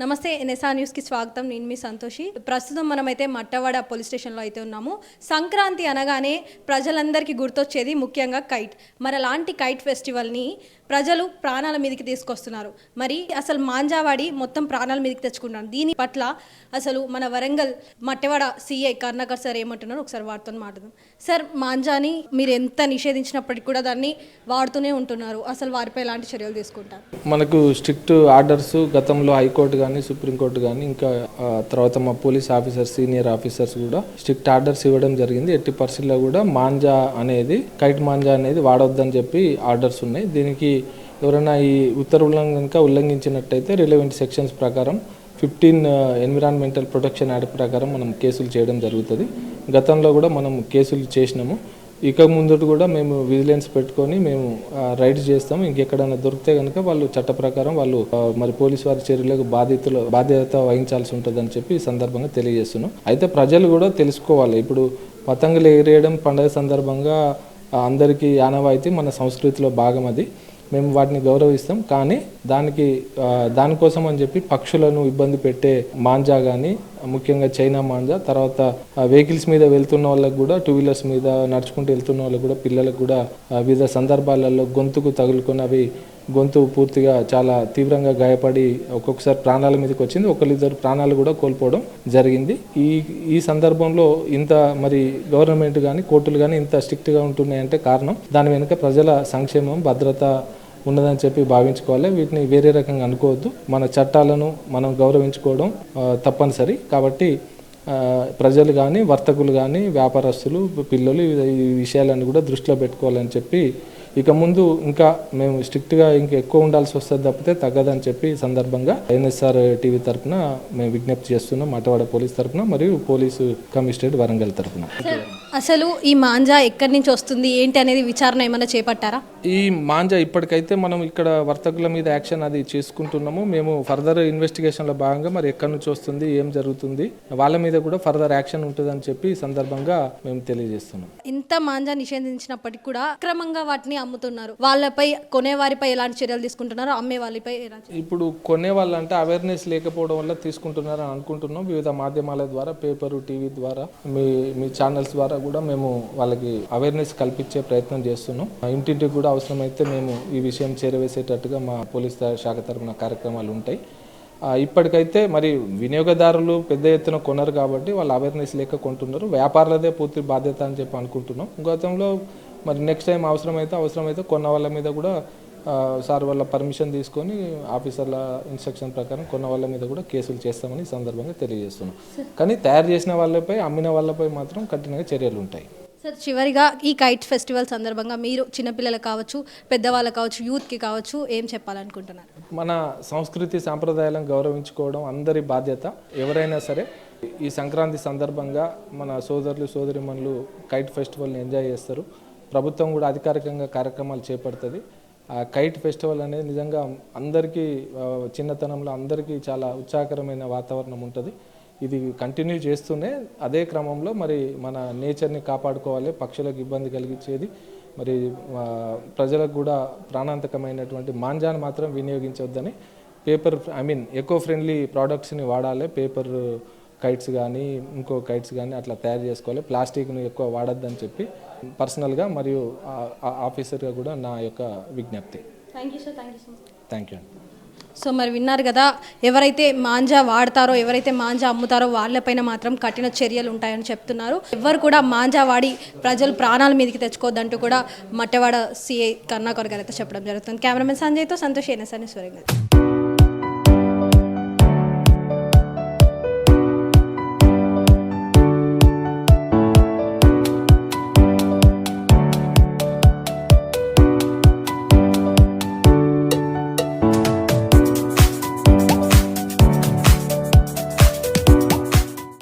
నమస్తే ఎన్ఎస్ఆర్ న్యూస్కి స్వాగతం. నేను మీ సంతోషి. ప్రస్తుతం మనమైతే మట్టవాడ పోలీస్ స్టేషన్లో అయితే ఉన్నాము. సంక్రాంతి అనగానే ప్రజలందరికీ గుర్తొచ్చేది ముఖ్యంగా కైట్. మరి అలాంటి కైట్ ఫెస్టివల్ని ప్రజలు ప్రాణాల మీదకి తీసుకొస్తున్నారు. మరి అసలు మాంజావాడి మొత్తం ప్రాణాల మీదకి తెచ్చుకుంటున్నారు. దీని పట్ల అసలు మన వరంగల్ మట్టవాడ సిఐ కర్ణాకర్ సార్ ఏమంటున్నారు ఒకసారి వారితో మాట్లాడదాం. సార్, మాంజాని మీరు ఎంత నిషేధించినప్పటికీ కూడా దాన్ని వాడుతూనే ఉంటున్నారు. అసలు వారిపై ఎలాంటి చర్యలు తీసుకుంటారు? మనకు స్ట్రిక్ట్ ఆర్డర్స్ గతంలో హైకోర్టు కానీ సుప్రీంకోర్టు కానీ ఇంకా తర్వాత మా పోలీస్ ఆఫీసర్స్ సీనియర్ ఆఫీసర్స్ కూడా స్ట్రిక్ట్ ఆర్డర్స్ ఇవ్వడం జరిగింది. ఎట్టి పరిస్థితుల్లో కూడా మాంజా అనేది కైట్ మాంజా అనేది వాడొద్దని చెప్పి ఆర్డర్స్ ఉన్నాయి. దీనికి ఎవరైనా ఈ ఉత్తర్వులను కనుక ఉల్లంఘించినట్టయితే రిలవెంట్ సెక్షన్స్ ప్రకారం 15 ఎన్విరాన్మెంటల్ ప్రొటెక్షన్ యాక్ట్ ప్రకారం మనం కేసులు చేయడం జరుగుతుంది. గతంలో కూడా మనం కేసులు చేసినాము. ఇక ముందు కూడా మేము విజిలెన్స్ పెట్టుకొని మేము రైడ్స్ చేస్తాము. ఇంకెక్కడైనా దొరికితే కనుక వాళ్ళు చట్ట ప్రకారం వాళ్ళు మరి పోలీసు వారి చర్యలకు బాధ్యత వహించాల్సి ఉంటుందని చెప్పి ఈ సందర్భంగా తెలియజేస్తున్నాం. అయితే ప్రజలు కూడా తెలుసుకోవాలి. ఇప్పుడు పతంగులు ఎగిరేయడం పండుగ సందర్భంగా అందరికీ ఆనవాయితీ, మన సంస్కృతిలో భాగం అది. మేము వాటిని గౌరవిస్తాం. కానీ దానికోసం అని చెప్పి పక్షులను ఇబ్బంది పెట్టే మాంజా కానీ, ముఖ్యంగా చైనా మాంజా, తర్వాత వెహికల్స్ మీద వెళ్తున్న వాళ్ళకు కూడా, 2 వీలర్స్ మీద నడుచుకుంటూ వెళ్తున్న వాళ్ళకు కూడా, పిల్లలకు కూడా వివిధ సందర్భాలలో గొంతుకు తగులుకొని అవి గొంతు పూర్తిగా చాలా తీవ్రంగా గాయపడి ఒక్కొక్కసారి ప్రాణాల మీదకి వచ్చింది. 1-2 ప్రాణాలు కూడా కోల్పోవడం జరిగింది. ఈ సందర్భంలో ఇంత మరి గవర్నమెంట్ కానీ కోర్టులు కానీ ఇంత స్ట్రిక్ట్గా ఉంటున్నాయంటే కారణం దాని వెనుక ప్రజల సంక్షేమం, భద్రత ఉన్నదని చెప్పి భావించుకోవాలి. వీటిని వేరే రకంగా అనుకోవద్దు. మన చట్టాలను మనం గౌరవించుకోవడం తప్పనిసరి. కాబట్టి ప్రజలు కానీ, వర్తకులు కానీ, వ్యాపారస్తులు, పిల్లలు ఈ విషయాలను కూడా దృష్టిలో పెట్టుకోవాలని చెప్పి, ఇక ముందు ఇంకా మేము స్ట్రిక్ట్గా ఇంకా ఎక్కువ ఉండాల్సి వస్తుంది తప్పితే తగ్గదని చెప్పి సందర్భంగా ఎన్ఎస్ఆర్ టీవీ తరఫున మేము విజ్ఞప్తి చేస్తున్నాం. మట్టవాడ పోలీస్ తరఫున మరియు పోలీసు కమిషనరేట్ వరంగల్ తరఫున. అసలు ఈ మాంజా ఎక్కడి నుంచి వస్తుంది ఏంటి అనేది విచారణ ఏమైనా చేపట్టారా? ఈ మాంజా ఇప్పటికైతే మనం ఇక్కడ వర్తకుల మీద యాక్షన్ అది చేసుకుంటున్నాము. మేము ఫర్దర్ ఇన్వెస్టిగేషన్లో భాగంగా మరి ఎక్కడి నుంచి వస్తుంది, ఏం జరుగుతుంది, వాళ్ళ మీద కూడా ఫర్దర్ యాక్షన్ ఉంటుందని చెప్పి ఈ సందర్భంగా మేము తెలియజేస్తున్నాం. ఇంత మాంజా నిషేధించినప్పటికీ కూడా అక్రమంగా వాటిని అమ్ముతున్నారు. వాళ్ళపై, కొనేవారిపై ఎలాంటి చర్యలు తీసుకుంటున్నారు, అమ్మే వాళ్ళపై ఇప్పుడు కొనే వాళ్ళంటే అవేర్నెస్ లేకపోవడం వల్ల తీసుకుంటున్నారు అని అనుకుంటున్నాం. వివిధ మాధ్యమాల ద్వారా, పేపరు, టీవీ ద్వారా, మీ ఛానల్స్ ద్వారా కూడా మేము వాళ్ళకి అవేర్నెస్ కల్పించే ప్రయత్నం చేస్తున్నాం. ఇంటింటికి కూడా అవసరమైతే మేము ఈ విషయం చేరవేసేటట్టుగా మా పోలీస్ శాఖ తరఫున కార్యక్రమాలు ఉంటాయి. ఇప్పటికైతే మరి వినియోగదారులు పెద్ద ఎత్తున కొనరు కాబట్టి వాళ్ళు అవేర్నెస్ లేక కొంటున్నారు. వ్యాపారులదే పూర్తి బాధ్యత అని చెప్పి అనుకుంటున్నాం. గతంలో మరి నెక్స్ట్ టైం అవసరమైతే కొన్న వాళ్ళ మీద కూడా సార్ వాళ్ళ పర్మిషన్ తీసుకొని ఆఫీసర్ల ఇన్స్ట్రక్షన్ ప్రకారం కొన్న వాళ్ళ మీద కూడా కేసులు చేస్తామని ఈ సందర్భంగా తెలియజేస్తున్నాం. కానీ తయారు చేసిన వాళ్ళపై, అమ్మిన వాళ్ళపై మాత్రం కఠినంగా చర్యలు ఉంటాయి. సార్, చివరిగా ఈ కైట్ ఫెస్టివల్ సందర్భంగా మీరు చిన్నపిల్లలకు కావచ్చు, పెద్దవాళ్ళకు కావచ్చు, యూత్కి కావచ్చు ఏం చెప్పాలనుకుంటున్నారు? మన సంస్కృతి సాంప్రదాయాలను గౌరవించుకోవడం అందరి బాధ్యత. ఎవరైనా సరే ఈ సంక్రాంతి సందర్భంగా మన సోదరులు సోదరిమణులు కైట్ ఫెస్టివల్ని ఎంజాయ్ చేస్తారు. ప్రభుత్వం కూడా అధికారికంగా కార్యక్రమాలు చేపడుతుంది. ఆ కైట్ ఫెస్టివల్ అనేది నిజంగా అందరికీ చిన్నతనంలో అందరికీ చాలా ఉత్సాహకరమైన వాతావరణం ఉంటుంది. ఇది కంటిన్యూ చేస్తూనే అదే క్రమంలో మరి మన నేచర్ని కాపాడుకోవాలి. పక్షులకు ఇబ్బంది కలిగించేది మరి ప్రజలకు కూడా ప్రాణాంతకమైనటువంటి మాంజాను మాత్రం వినియోగించవద్దని, ఎకో ఫ్రెండ్లీ ప్రోడక్ట్స్ని వాడాలి. పేపర్ కైట్స్ కానీ, ఇంకో కైట్స్ కానీ అట్లా తయారు చేసుకోవాలి. ప్లాస్టిక్ను ఎక్కువ వాడొద్దని చెప్పి పర్సనల్గా మరియు ఆఫీసర్గా కూడా నా యొక్క విజ్ఞప్తి. Thank you sir. Thank you. So మరి విన్నారు కదా, ఎవరైతే మాంజా వాడతారో, ఎవరైతే మాంజా అమ్ముతారో వాళ్ళపైన మాత్రం కఠిన చర్యలు ఉంటాయని చెప్తున్నారు. ఎవరు కూడా మాంజా వాడి ప్రజలు ప్రాణాల మీదకి తెచ్చుకోవద్దంటూ కూడా మట్టవాడ సిఐ కర్ణాకర్ గారు అయితే చెప్పడం జరుగుతుంది. కెమెరామెన్ సంజయ్తో సంతోష్, ఎన్ఎస్ఆర్ న్యూస్ వరంగల్.